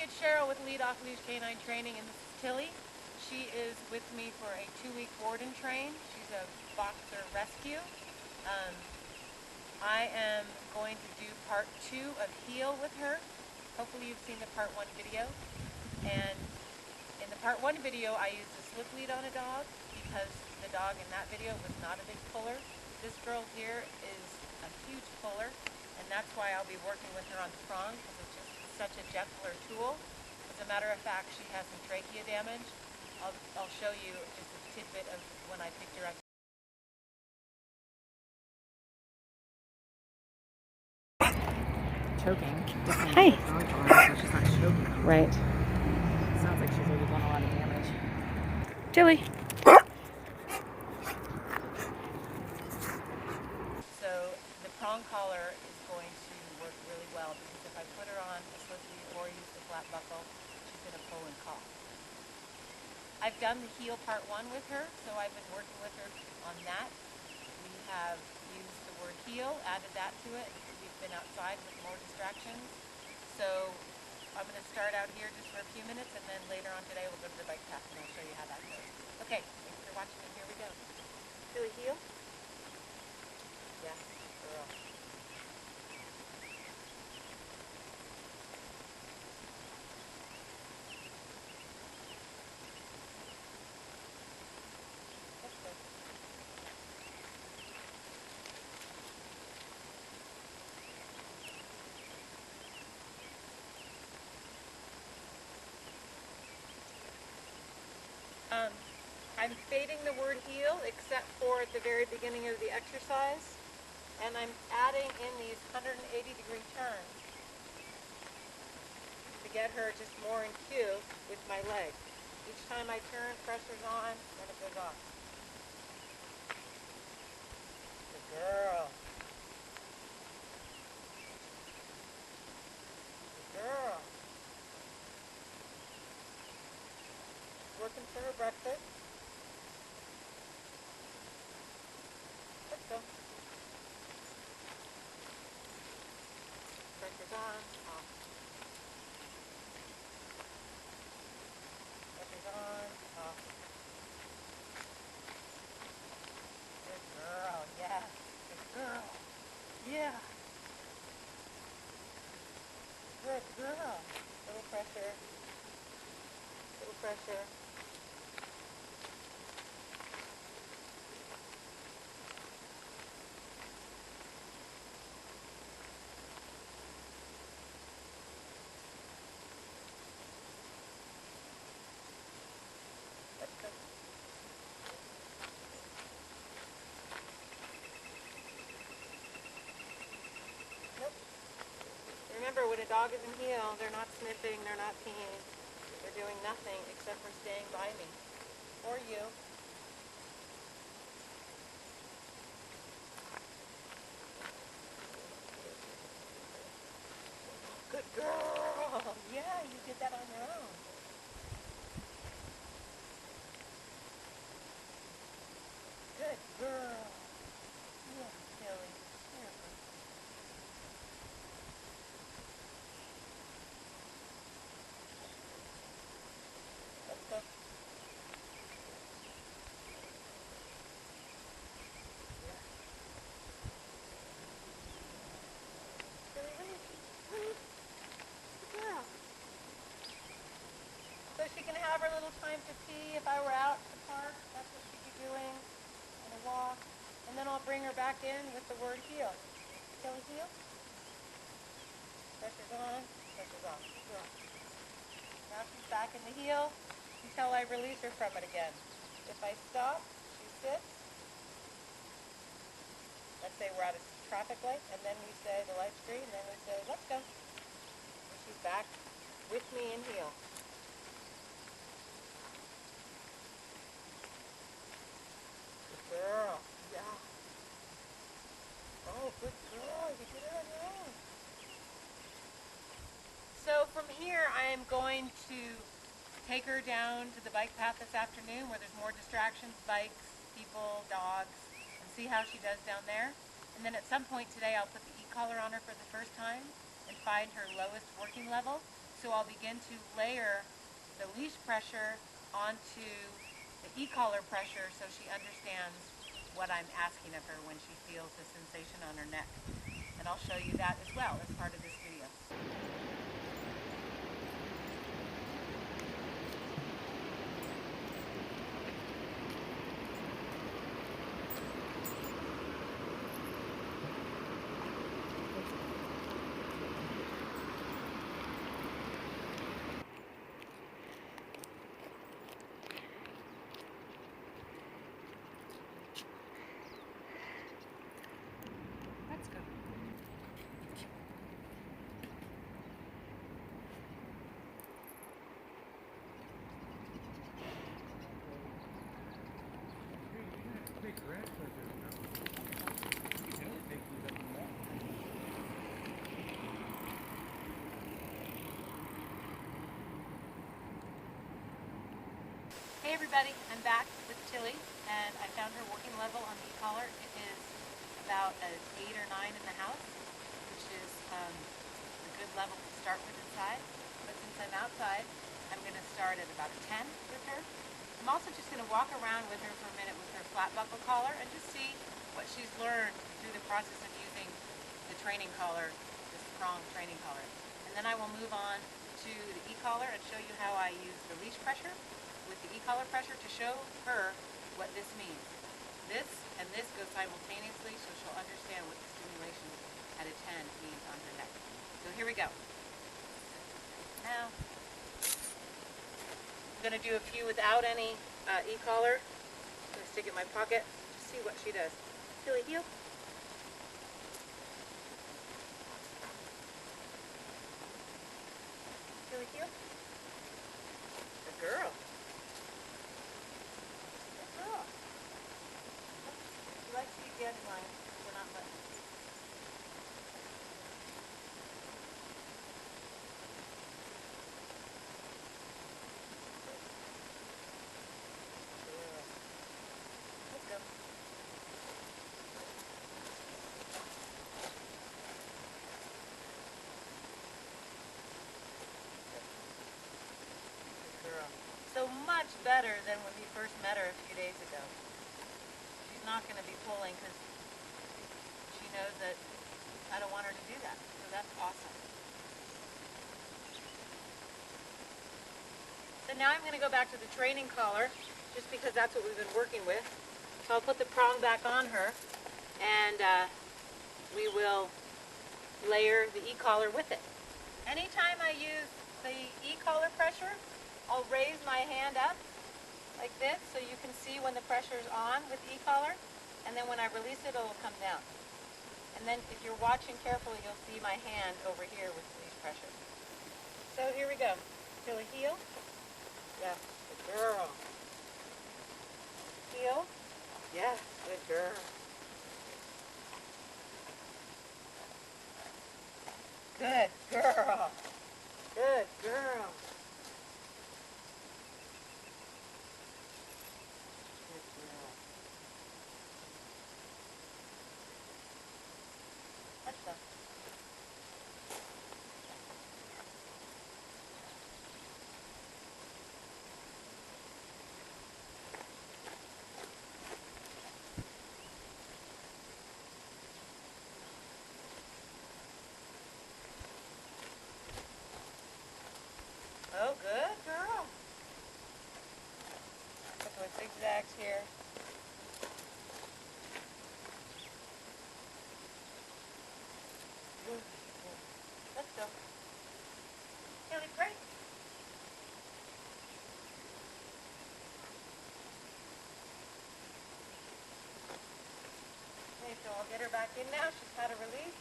it's Cheryl with Off Leash K9 Training, and this is Tilly. She is with me for a 2-week board and train. She's a boxer rescue. I am going to do part 2 of heel with her. Hopefully you've seen the part 1 video. And in the part 1 video, I used a slip lead on a dog because the dog in that video was not a big puller. This girl here is a huge puller, and that's why I'll be working with her on the prong, because it's just such a gentler tool. As a matter of fact, she has some trachea damage. I'll show you just a tidbit of when I picked her up. Choking. Hi. So she's not choking. Right. It sounds like she's really done a lot of damage. Tilly. So the prong collar is going to work really well, because if I put her on a slip lead or use the flat buckle, she's going to pull and cough. I've done the heel part 1 with her, so I've been working with her on that. We have used the word heel, added that to it. We've been outside with more distractions. So I'm going to start out here just for a few minutes, and then later on today we'll go to the bike path and I'll show you how that goes. Okay, thanks for watching, and here we go. Tilly, heel? Yeah, girl. That's good. I'm fading the word heel except for at the very beginning of the exercise, and I'm adding in these 180-degree turns to get her just more in cue with my leg. Each time I turn, pressure's on, then it goes off. Good girl. Good girl. Working for her breakfast. Let's go. Pressure's on, off. Pressure's on, off. Good girl, yeah. Good girl. Yeah. Good girl. Little pressure. Little pressure. Remember, when a dog is in heel, they're not sniffing, they're not peeing, they're doing nothing except for staying by me, or you. Good girl! Yeah, you did that on your own. Good girl. Yeah, Tilly. Here. Let's go. So she can have her little time to pee. If I were out at the park, that's what she'd be doing, on a walk. And then I'll bring her back in with the word heel. Tilly, heel. Pressure's on, pressure's off. Good. Now she's back in the heel until I release her from it again. If I stop, she sits. Let's say we're at a traffic light, and then we say the light's green, and then we say, let's go. And she's back with me in heel. Good girl. Yeah. Oh, good girl. You did it on your own. So from here, I am going to take her down to the bike path this afternoon where there's more distractions, bikes, people, dogs, and see how she does down there. And then at some point today, I'll put the e-collar on her for the first time and find her lowest working level. so I'll begin to layer the leash pressure onto the e-collar pressure so she understands what I'm asking of her when she feels the sensation on her neck. And I'll show you that as well as part of this video. Let's go. Hey everybody, I'm back with Tilly, and I found her working level on the e-collar. It is about an 8 or 9 in the house, which is a good level to start with inside. But since I'm outside, I'm going to start at about a 10 with her. I'm also just going to walk around with her for a minute with her flat buckle collar and just see what she's learned through the process of using the training collar, this prong training collar. And then I will move on to the e-collar and show you how I use the leash pressure with the e-collar pressure to show her what this means. This and this go simultaneously, so she'll understand what the stimulation at a 10 means on her neck. So here we go. Now, I'm going to do a few without any e-collar. I'm going to stick it in my pocket to see what she does. Tilly, heel. Tilly, heel. Good girl. You like to eat dandelions, we're not letting her. Let's go. Good girl. So much better than when we first met her a few days ago. She's not going to be pulling because she knows that I don't want her to do that. So that's awesome. So now I'm going to go back to the training collar just because that's what we've been working with. So I'll put the prong back on her and we will layer the e-collar with it. Anytime I use the e-collar pressure, I'll raise my hand up like this so you can see when the pressure is on with the e-collar, and then when I release it, it'll come down. And then if you're watching carefully, you'll see my hand over here with the leash pressure. So here we go. Tilly, heel. Yes, good girl. Heel. Yes, good girl. Good girl. Good girl. Good girl. Let's go. Oh, good girl. Couple of zigzags here. Good. Let's go. Tilly, great. Okay, so I'll get her back in now. She's had a release.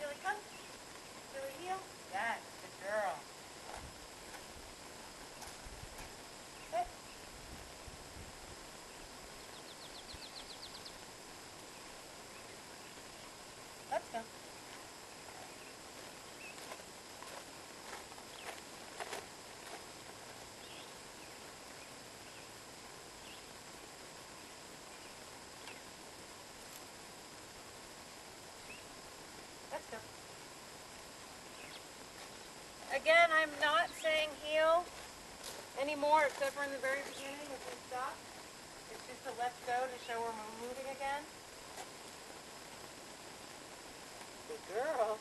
Tilly, come. Tilly, heel. Yes, good girl. Sit. Let's go. Let's go. again, I'm not saying heel anymore, except for in the very beginning if we stop. It's just a let's go to show we're moving again. Good girl.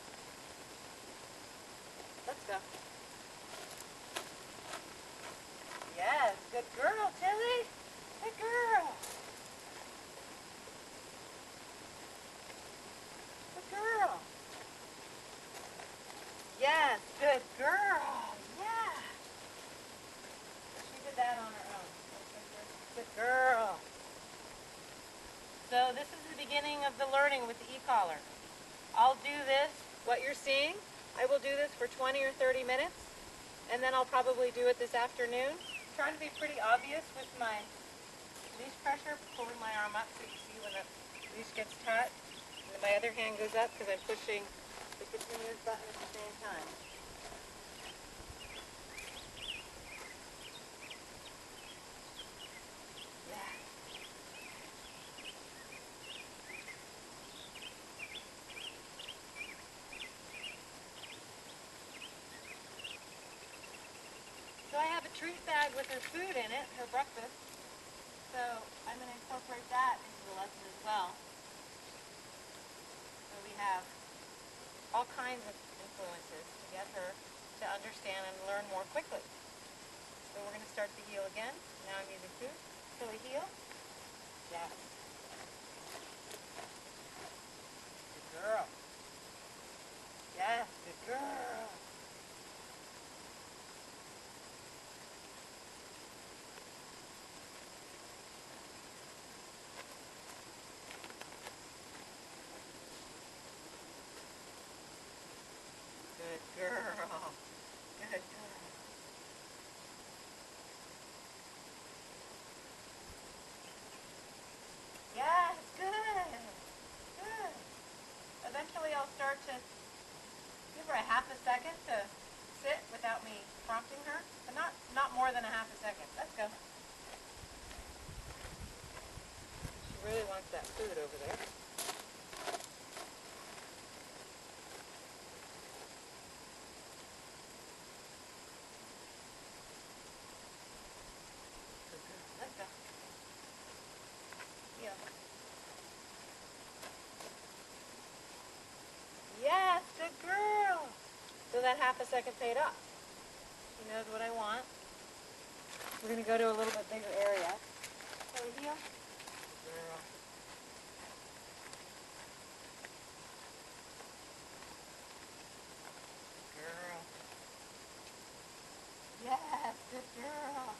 Let's go. Yes, good girl, Tilly. Good girl. Good girl. Yes, good girl. Yeah. She did that on her own. Good girl. So this is the beginning of the learning with the e-collar. I'll do this, what you're seeing, I will do this for 20 or 30 minutes, and then I'll probably do it this afternoon. I'm trying to be pretty obvious with my leash pressure, pulling my arm up so you see when the leash gets taut. And then my other hand goes up because I'm pushing the continuous button at the same time. Yeah. So I have a treat bag with her food in it, her breakfast. So I'm going to incorporate that into the lesson as well. So we have all kinds of influences to get her to understand and learn more quickly. So we're going to start the heel again. Now I'm using food. Tilly, heel. Yes. Good girl. Yes, good girl. Good girl. Good girl. Yes, good. Good. Eventually I'll start to give her a half a second to sit without me prompting her, but not more than a half a second. Let's go. She really wants that food over there. Let's go. Heel. Yes, good girl. So that half a second paid off. She knows what I want. We're going to go to a little bit bigger area. So heel. Good girl. Girl. Yes, good girl.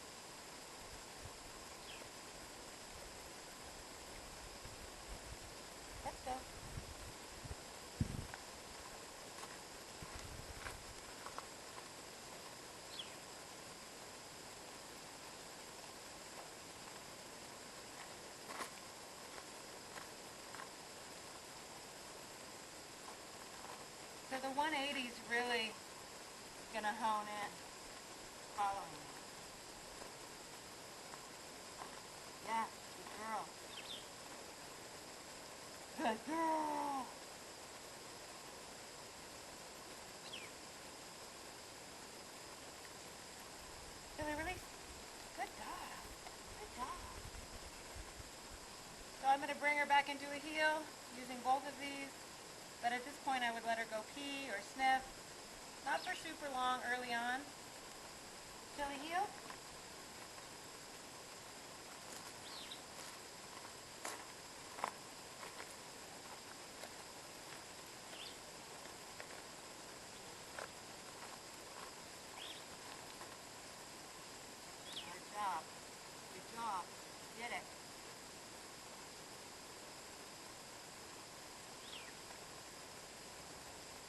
Let's go. So the 180 is really going to hone in, following me. Yeah, good girl. Good girl. Tilly, release. Good dog. Good dog. So I'm going to bring her back into a heel using both of these. But at this point I would let her go pee or sniff. Not for super long early on. Tilly, heel. Good job. Good job. Did it.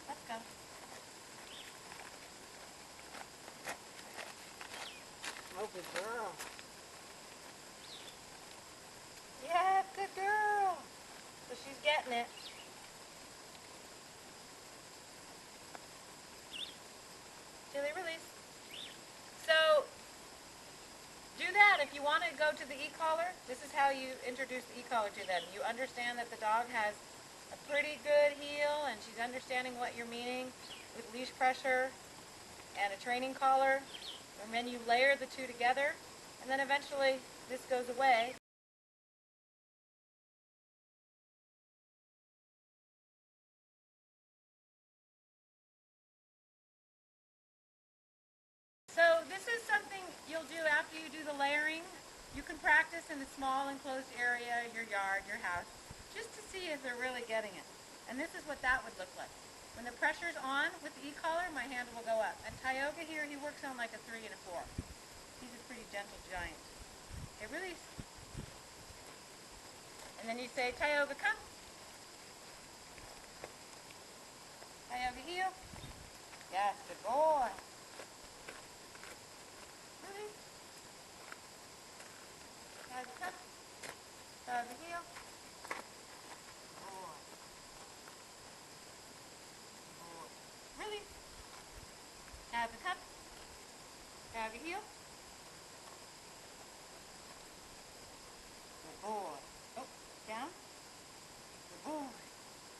Let's go. Oh, good girl. Yeah, good girl. So she's getting it. Tilly, release. So do that if you want to go to the e-collar. This is how you introduce the e-collar to them. You understand that the dog has a pretty good heel and she's understanding what you're meaning with leash pressure. and a training collar, and then you layer the two together, and then eventually this goes away. So this is something you'll do after you do the layering. You can practice in a small enclosed area, your yard, your house, just to see if they're really getting it. And this is what that would look like. When the pressure's on with the e-collar, my hand will go up. And Tioga here, he works on like a 3 and a 4. He's a pretty gentle giant. It really... And then you say, Tioga, come. Tioga, heel. Yes, good boy. Really? Tioga, come. Tioga, heel. Boy. Boy. Really? Tioga, come. Tioga, heel. Good boy. Oh, down. Good boy.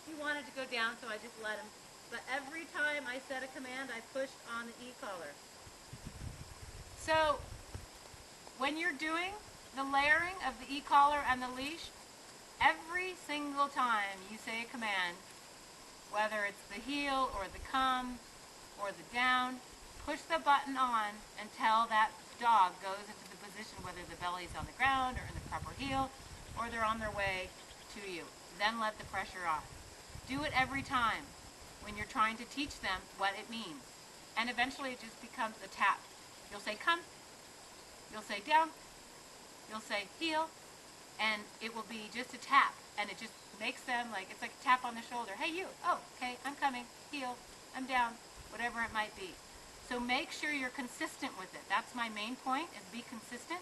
He wanted to go down, so I just let him. But every time I said a command, I pushed on the e-collar. So, when you're doing the layering of the e-collar and the leash, every single time you say a command, whether it's the heel or the come or the down, push the button on until that dog goes into the position, whether the belly's on the ground or in the proper heel, or they're on their way to you. Then let the pressure off. Do it every time when you're trying to teach them what it means. And eventually it just becomes a tap. You'll say come, you'll say down, you'll say heel, and it will be just a tap. And it just makes them like, it's like a tap on the shoulder. Hey you, oh, okay, I'm coming, heel, I'm down, whatever it might be. So make sure you're consistent with it. That's my main point, is be consistent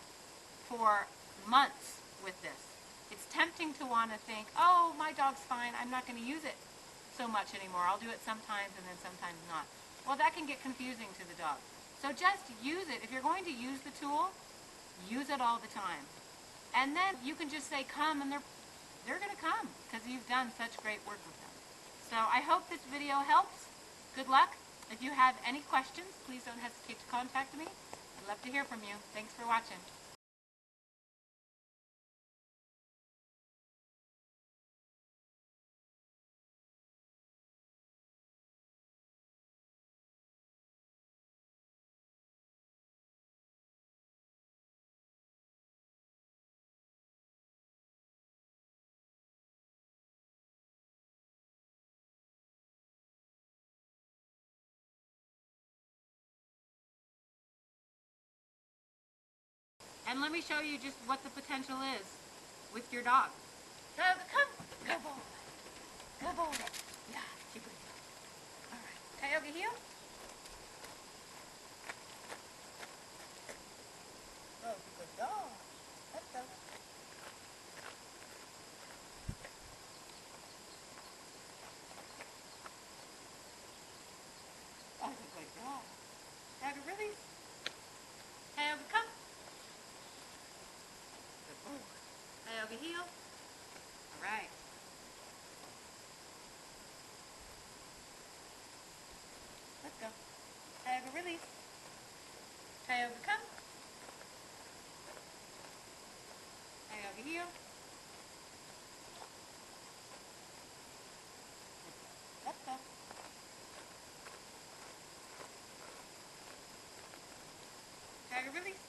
for months with this. It's tempting to want to think, oh, my dog's fine, I'm not going to use it so much anymore. I'll do it sometimes and then sometimes not. Well, that can get confusing to the dog. So just use it. If you're going to use the tool, use it all the time. And then you can just say come, and they're going to come because you've done such great work with them. So I hope this video helps. Good luck. If you have any questions, please don't hesitate to contact me. I'd love to hear from you. Thanks for watching. And let me show you just what the potential is with your dog. Tioga, come. Good boy. Good boy. Yeah, keep it. All right. Tioga, heel. Oh, good dog. Let's go. Oh, good dog. Tioga, release. Tioga, come. Good boy. Tioga, heel. All right. Let's go. Tioga, release. Tioga, come. Tioga, heel. Let's go. Tioga, release.